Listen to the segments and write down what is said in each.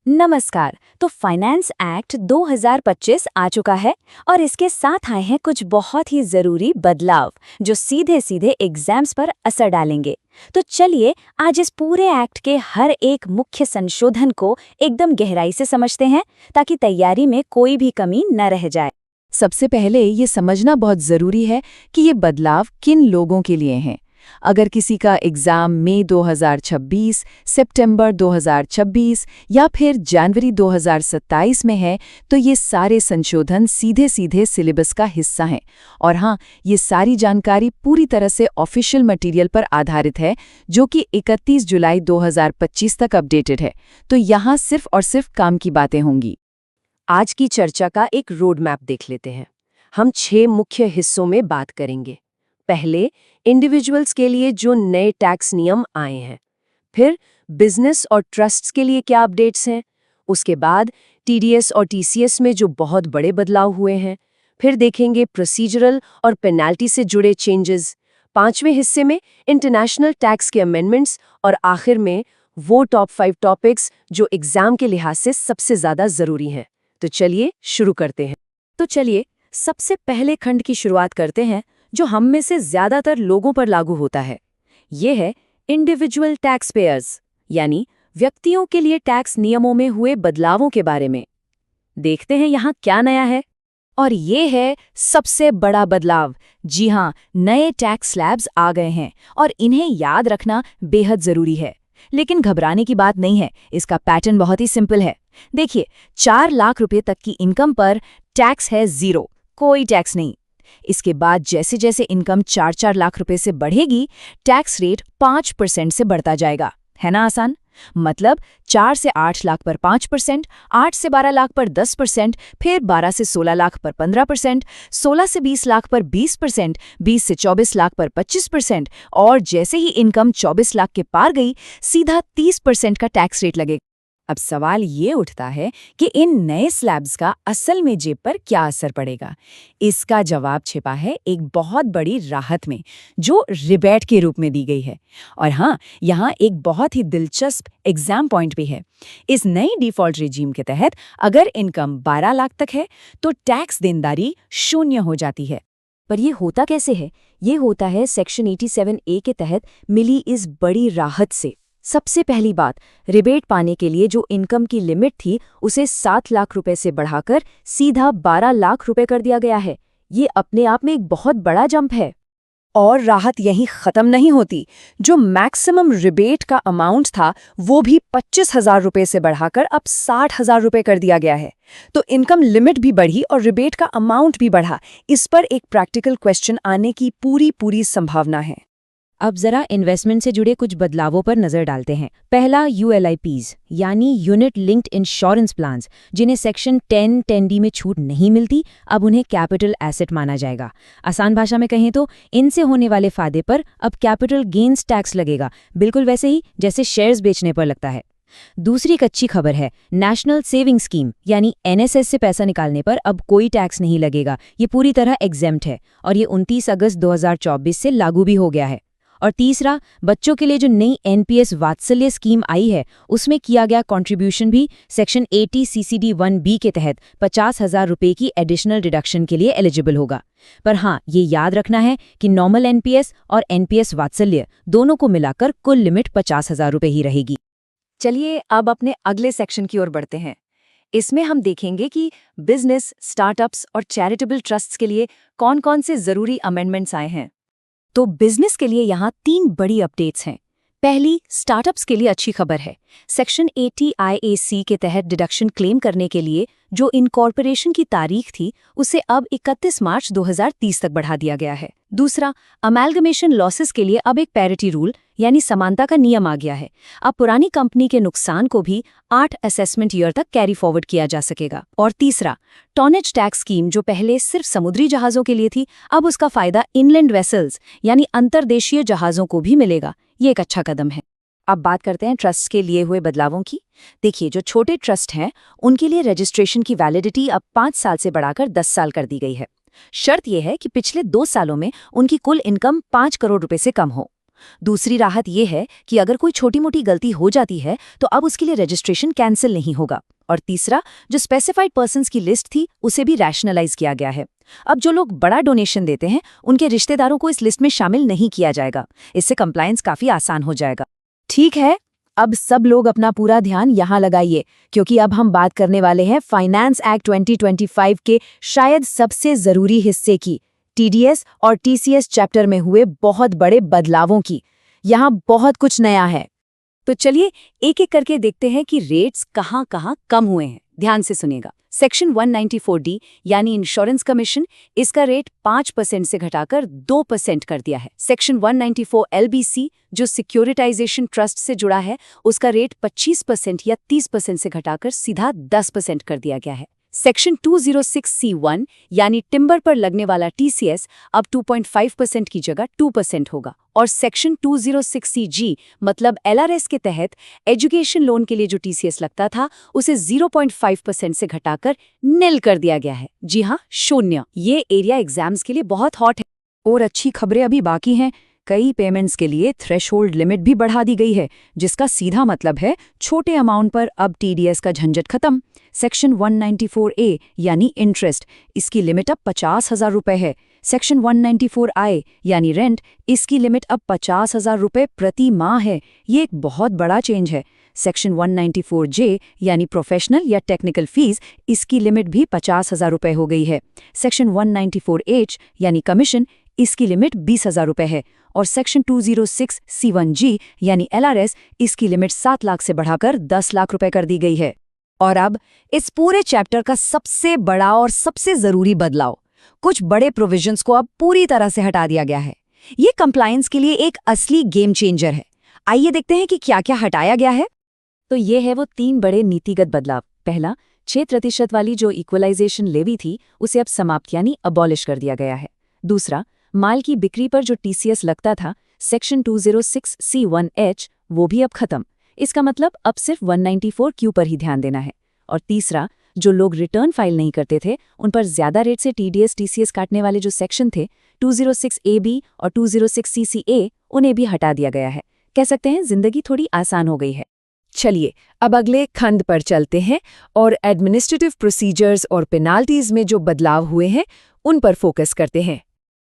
नमस्कार। तो finance act 2025 आ चुका है और इसके साथ आए हैं कुछ बहुत ही जरूरी बदलाव जो सीधे सीधे एग्जाम्स पर असर डालेंगे। तो चलिए आज इस पूरे एक्ट के हर एक मुख्य संशोधन को एकदम गहराई से समझते हैं ताकि तैयारी में कोई भी कमी न रह जाए। सबसे पहले ये समझना बहुत ज़रूरी है कि ये बदलाव किन लोगों के लिए हैं। अगर किसी का एग्ज़ाम मई 2026, सितंबर 2026 या फिर जनवरी 2027 में है तो ये सारे संशोधन सीधे सीधे सिलेबस का हिस्सा हैं। और हाँ, ये सारी जानकारी पूरी तरह से ऑफिशियल मटेरियल पर आधारित है जो कि 31 जुलाई 2025 तक अपडेटेड है। तो यहाँ सिर्फ और सिर्फ काम की बातें होंगी। आज की चर्चा का एक रोड मैप देख लेते हैं। हम 6 मुख्य हिस्सों में बात करेंगे। पहले इंडिविजुअल्स के लिए जो नए टैक्स नियम आए हैं, फिर बिजनेस और ट्रस्ट्स के लिए क्या अपडेट्स हैं, उसके बाद टीडीएस और टीसीएस में जो बहुत बड़े बदलाव हुए हैं, फिर देखेंगे प्रोसीजरल और पेनाल्टी से जुड़े चेंजेस, 5वें हिस्से में इंटरनेशनल टैक्स के अमेंडमेंट्स और आखिर में वो टॉप 5 टॉपिक्स जो एग्जाम के लिहाज से सबसे ज्यादा जरूरी हैं। तो चलिए शुरू करते हैं। तो चलिए सबसे पहले खंड की शुरुआत करते हैं जो हम में से ज्यादातर लोगों पर लागू होता है। ये है इंडिविजुअल टैक्स पेयर्स, यानी व्यक्तियों के लिए टैक्स नियमों में हुए बदलावों के बारे में। देखते हैं यहाँ क्या नया है। और ये है सबसे बड़ा बदलाव। जी हाँ, नए टैक्स स्लैब्स आ गए हैं और इन्हें याद रखना बेहद जरूरी है। लेकिन घबराने की बात नहीं है, इसका पैटर्न बहुत ही सिंपल है। देखिए, 4 लाख रुपए तक की इनकम पर टैक्स है 0, कोई टैक्स नहीं। इसके बाद जैसे जैसे इनकम 4-4 लाख रुपए से बढ़ेगी, टैक्स रेट 5% से बढ़ता जाएगा। है ना आसान? मतलब 4 से 8 लाख पर 5%, 8 से 12 लाख पर 10%, फिर 12 से 16 लाख पर 15%, 16 से 20 लाख पर 20%, 20 से 24 लाख पर 25%, और जैसे ही इनकम 24 लाख के पार गई, सीधा 30% का टैक्स रेट लगेगा। अब सवाल ये उठता है कि इन नए स्लैब्स का असल में जेब पर क्या असर पड़ेगा। इसका जवाब छिपा है एक बहुत बड़ी राहत में, जो रिबेट के रूप में दी गई है। और हाँ, यहाँ एक बहुत ही दिलचस्प एग्जाम पॉइंट भी है। इस नई डिफ़ॉल्ट रिजीम के तहत अगर इनकम 12 लाख तक है तो टैक्स देनदारी 0 हो जाती है। पर ये होता कैसे है? ये होता है सेक्शन 87A के तहत मिली इस बड़ी राहत से। सबसे पहली बात, रिबेट पाने के लिए जो इनकम की लिमिट थी उसे 7 लाख रुपए से बढ़ाकर सीधा 12 लाख रुपए कर दिया गया है। ये अपने आप में एक बहुत बड़ा जंप है। और राहत यहीं खत्म नहीं होती। जो मैक्सिमम रिबेट का अमाउंट था वो भी 25,000 रुपए से बढ़ाकर अब 60,000 रुपए कर दिया गया है। तो इनकम लिमिट भी बढ़ी और रिबेट का अमाउंट भी बढ़ा। इस पर एक प्रैक्टिकल क्वेश्चन आने की पूरी संभावना है। अब जरा इन्वेस्टमेंट से जुड़े कुछ बदलावों पर नजर डालते हैं। पहला, यूएलआईपीज यानी यूनिट लिंक्ड इंश्योरेंस प्लान्स, जिन्हें सेक्शन 10(10)D में छूट नहीं मिलती, अब उन्हें कैपिटल एसेट माना जाएगा। आसान भाषा में कहें तो इनसे होने वाले फायदे पर अब कैपिटल गेन्स टैक्स लगेगा, बिल्कुल वैसे ही जैसे शेयर्स बेचने पर लगता है। दूसरी एक अच्छी खबर है, नेशनल सेविंग स्कीम यानी एनएसएस से पैसा निकालने पर अब कोई टैक्स नहीं लगेगा। ये पूरी तरह एग्जेम्प्ट है और ये 29 अगस्त 2024 से लागू भी हो गया है। और तीसरा, बच्चों के लिए जो नई एनपीएस वात्सल्य स्कीम आई है उसमें किया गया कंट्रीब्यूशन भी सेक्शन 80 सीसीडी 1B के तहत 50,000 रुपए की एडिशनल डिडक्शन के लिए एलिजिबल होगा। पर हाँ, ये याद रखना है कि नॉर्मल एनपीएस और एनपीएस वात्सल्य दोनों को मिलाकर कुल लिमिट 50,000 रुपए ही रहेगी। चलिए अब अपने अगले सेक्शन की ओर बढ़ते हैं। इसमें हम देखेंगे कि बिजनेस, स्टार्टअप्स और चैरिटेबल ट्रस्ट्स के लिए कौन-कौन से जरूरी अमेंडमेंट्स आए हैं। तो बिजनेस के लिए यहाँ 3 बड़ी अपडेट्स हैं। पहली, स्टार्टअप्स के लिए अच्छी खबर है। सेक्शन 80 IAC के तहत डिडक्शन क्लेम करने के लिए जो इनकॉर्पोरेशन की तारीख थी उसे अब 31 मार्च 2030 तक बढ़ा दिया गया है। दूसरा, अमैल्गमेशन लॉसेस के लिए अब एक पैरिटी रूल यानी समानता का नियम आ गया है। अब पुरानी कंपनी के नुकसान को भी 8 असेसमेंट ईयर तक कैरी फॉरवर्ड किया जा सकेगा। और तीसरा, टॉनेज टैक्स स्कीम जो पहले सिर्फ समुद्री जहाजों के लिए थी, अब उसका फायदा इनलैंड वेसल्स यानी अंतर्देशीय जहाजों को भी मिलेगा। ये एक अच्छा कदम है। अब बात करते हैं ट्रस्ट के लिए हुए बदलावों की। देखिए, जो छोटे ट्रस्ट हैं उनके लिए रजिस्ट्रेशन की वैलिडिटी अब 5 साल से बढ़ाकर 10 साल कर दी गई है। शर्त यह है कि पिछले 2 सालों में उनकी कुल इनकम 5 करोड़ रुपए से कम हो। दूसरी राहत ये है कि अगर कोई छोटी मोटी गलती हो जाती है तो अब उसके लिए रजिस्ट्रेशन कैंसिल नहीं होगा। और तीसरा, जो स्पेसिफाइड पर्सन्स की लिस्ट थी उसे भी रैशनलाइज किया गया है। अब जो लोग बड़ा डोनेशन देते हैं उनके रिश्तेदारों को इस लिस्ट में शामिल नहीं किया जाएगा। इससे कंप्लायंस काफी आसान हो जाएगा। ठीक है, अब सब लोग अपना पूरा ध्यान यहाँ लगाइए, क्योंकि अब हम बात करने वाले हैं फाइनेंस एक्ट 2025 के शायद सबसे जरूरी हिस्से की, टीडीएस और टीसीएस चैप्टर में हुए बहुत बड़े बदलावों की। यहाँ बहुत कुछ नया है। तो चलिए एक एक करके देखते हैं कि रेट्स कहाँ कहाँ कम हुए हैं। ध्यान से सुनिएगा। सेक्शन 194D यानी इंश्योरेंस कमीशन, इसका रेट 5% से घटाकर 2% कर दिया है। सेक्शन 194 LBC जो सिक्योरिटाइजेशन ट्रस्ट से जुड़ा है, उसका रेट 25% या 30% से घटाकर सीधा 10% कर दिया गया है। सेक्शन 206C1 यानी टिम्बर पर लगने वाला टीसीएस अब 2.5% की जगह 2% होगा। और सेक्शन 206CG मतलब LRS के तहत एजुकेशन लोन के लिए जो टीसीएस लगता था उसे 0.5% से घटाकर निल कर दिया गया है। जी हाँ, 0। ये एरिया एग्जाम्स के लिए बहुत हॉट है। और अच्छी खबरें अभी बाकी हैं। कई पेमेंट्स के लिए थ्रेशोल्ड लिमिट भी बढ़ा दी गई है, जिसका सीधा मतलब है छोटे अमाउंट पर अब टीडीएस का झंझट खत्म। सेक्शन 194A यानी इंटरेस्ट, इसकी लिमिट अब 50,000 रुपए है। सेक्शन 194I यानी रेंट, इसकी लिमिट अब 50,000 रुपए प्रति माह है। ये एक बहुत बड़ा चेंज है। सेक्शन 194J यानी प्रोफेशनल या टेक्निकल फीस, इसकी लिमिट भी 50,000 रुपए हो गई है। सेक्शन 194H यानी कमीशन, इसकी लिमिट 20,000 रुपए है। और सेक्शन 206C1G यानी LRS, इसकी लिमिट 7 लाख से बढ़ाकर 10 लाख रुपए कर दी गई है। और अब इस पूरे चैप्टर का सबसे बड़ा और सबसे जरूरी बदलाव, कुछ बड़े प्रोविजंस को अब पूरी तरह से हटा दिया गया है। ये कंप्लायंस के लिए एक असली गेम चेंजर है। आइए देखते हैं कि क्या क्या हटाया गया है। तो ये है वो 3 बड़े नीतिगत बदलाव। पहला, 6% वाली जो इक्वलाइजेशन लेवी थी उसे अब समाप्त यानी अबॉलिश कर दिया गया है। दूसरा, माल की बिक्री पर जो टीसीएस लगता था, सेक्शन 206C1H, वो भी अब खत्म। इसका मतलब अब सिर्फ 194Q पर ही ध्यान देना है। और तीसरा, जो लोग रिटर्न फाइल नहीं करते थे उन पर ज्यादा रेट से टीडीएस टीसीएस काटने वाले जो सेक्शन थे 206AB और 206CCA, उन्हें भी हटा दिया गया है। कह सकते हैं जिंदगी थोड़ी आसान हो गई है। चलिए अब अगले खंड पर चलते हैं और एडमिनिस्ट्रेटिव प्रोसीजर्स और पेनाल्टीज में जो बदलाव हुए हैं उन पर फोकस करते हैं।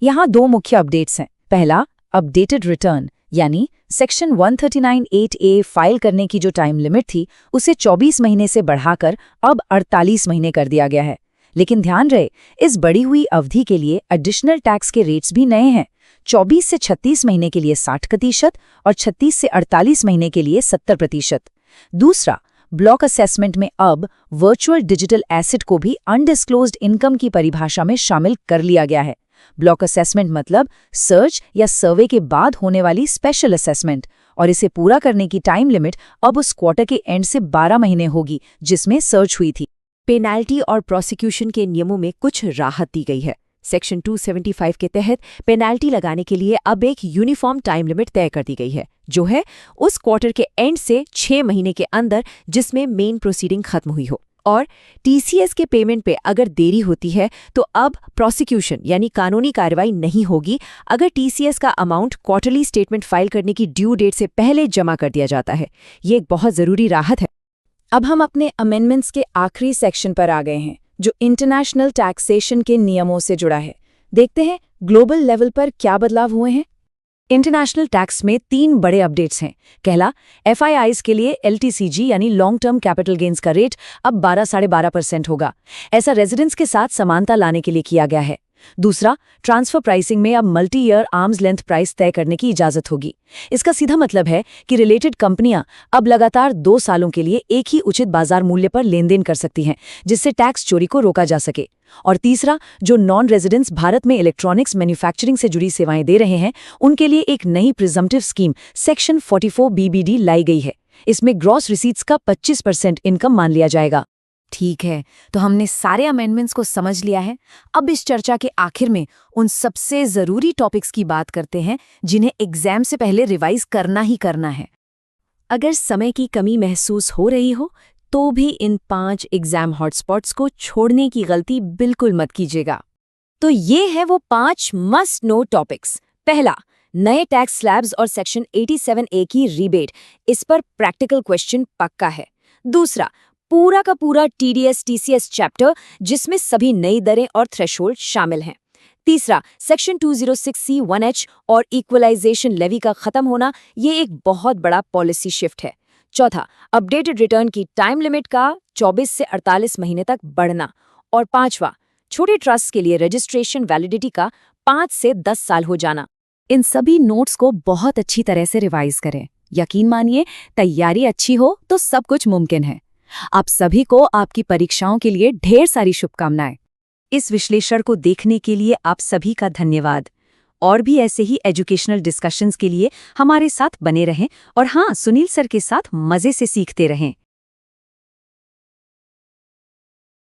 यहाँ 2 मुख्य अपडेट्स हैं। पहला, अपडेटेड रिटर्न यानी सेक्शन 139(8A) फाइल करने की जो टाइम लिमिट थी उसे 24 महीने से बढ़ाकर अब 48 महीने कर दिया गया है। लेकिन ध्यान रहे, इस बढ़ी हुई अवधि के लिए एडिशनल टैक्स के रेट्स भी नए हैं। 24 से 36 महीने के लिए 60% और 36 से 48 महीने के लिए 70%। दूसरा, ब्लॉक असेसमेंट में अब वर्चुअल डिजिटल एसेट को भी अनडिस्क्लोज्ड इनकम की परिभाषा में शामिल कर लिया गया है। ब्लॉक असेसमेंट मतलब सर्च या सर्वे के बाद होने वाली स्पेशल असेसमेंट, और इसे पूरा करने की टाइम लिमिट अब उस क्वार्टर के एंड से 12 महीने होगी जिसमें सर्च हुई थी। पेनाल्टी और प्रोसिक्यूशन के नियमों में कुछ राहत दी गई है। सेक्शन 275 के तहत पेनाल्टी लगाने के लिए अब एक यूनिफॉर्म टाइम लिमिट तय कर दी गई है, जो है उस क्वार्टर के एंड से 6 महीने के अंदर जिसमें मेन प्रोसीडिंग खत्म हुई हो। और टीसीएस के पेमेंट पे अगर देरी होती है तो अब प्रोसिक्यूशन यानी कानूनी कार्रवाई नहीं होगी अगर टीसीएस का अमाउंट क्वार्टरली स्टेटमेंट फाइल करने की ड्यू डेट से पहले जमा कर दिया जाता है। ये एक बहुत जरूरी राहत है। अब हम अपने अमेंडमेंट्स के आखिरी सेक्शन पर आ गए हैं, जो इंटरनेशनल टैक्सेशन के नियमों से जुड़ा है। देखते हैं ग्लोबल लेवल पर क्या बदलाव हुए हैं। इंटरनेशनल टैक्स में 3 बड़े अपडेट्स हैं। पहला, FIIs के लिए LTCG यानी लॉन्ग टर्म कैपिटल गेन्स का रेट अब 12.5% होगा। ऐसा रेजिडेंट्स के साथ समानता लाने के लिए किया गया है। दूसरा, ट्रांसफर प्राइसिंग में अब multi year arms length price तय करने की इजाजत होगी। इसका सीधा मतलब है कि रिलेटेड कंपनियां अब लगातार 2 सालों के लिए एक ही उचित बाजार मूल्य पर लेन देन कर सकती हैं, जिससे टैक्स चोरी को रोका जा सके। और तीसरा, जो नॉन रेजिडेंट्स भारत में इलेक्ट्रॉनिक्स मैन्युफैक्चरिंग से जुड़ी सेवाएं दे रहे हैं उनके लिए एक नई प्रिजम्पटिव स्कीम सेक्शन 44 BBD लाई गई है। इसमें ग्रॉस रिसीट्स का 25% इनकम मान लिया जाएगा। ठीक है, तो हमने सारे अमेंडमेंट्स को समझ लिया है। अब इस चर्चा के आखिर में उन सबसे जरूरी टॉपिक्स की बात करते हैं जिन्हें एग्जाम से पहले रिवाइज करना ही करना है। अगर समय की कमी महसूस हो रही हो तो भी इन 5 एग्जाम हॉटस्पॉट्स को छोड़ने की गलती बिल्कुल मत कीजिएगा। तो ये है वो 5 मस्ट नो टॉपिक्स। पहला, नए टैक्स स्लैब्स और सेक्शन 87A की रिबेट, इस पर प्रैक्टिकल क्वेश्चन पक्का है। दूसरा, पूरा का पूरा TDS TCS चैप्टर, जिसमें सभी नई दरें और थ्रेशोल्ड शामिल हैं। तीसरा, सेक्शन 206C1H और इक्वलाइजेशन लेवी का खत्म होना, ये एक बहुत बड़ा पॉलिसी शिफ्ट है। चौथा, अपडेटेड रिटर्न की टाइम लिमिट का 24 से 48 महीने तक बढ़ना। और पांचवा, छोटे ट्रस्ट के लिए रजिस्ट्रेशन वैलिडिटी का 5 से 10 साल हो जाना। इन सभी नोट्स को बहुत अच्छी तरह से रिवाइज करें। यकीन मानिए, तैयारी अच्छी हो तो सब कुछ मुमकिन है। आप सभी को आपकी परीक्षाओं के लिए ढेर सारी शुभकामनाएं। इस विश्लेषण को देखने के लिए आप सभी का धन्यवाद। और भी ऐसे ही एजुकेशनल डिस्कशंस के लिए हमारे साथ बने रहें और हाँ, सुनील सर के साथ मजे से सीखते रहें।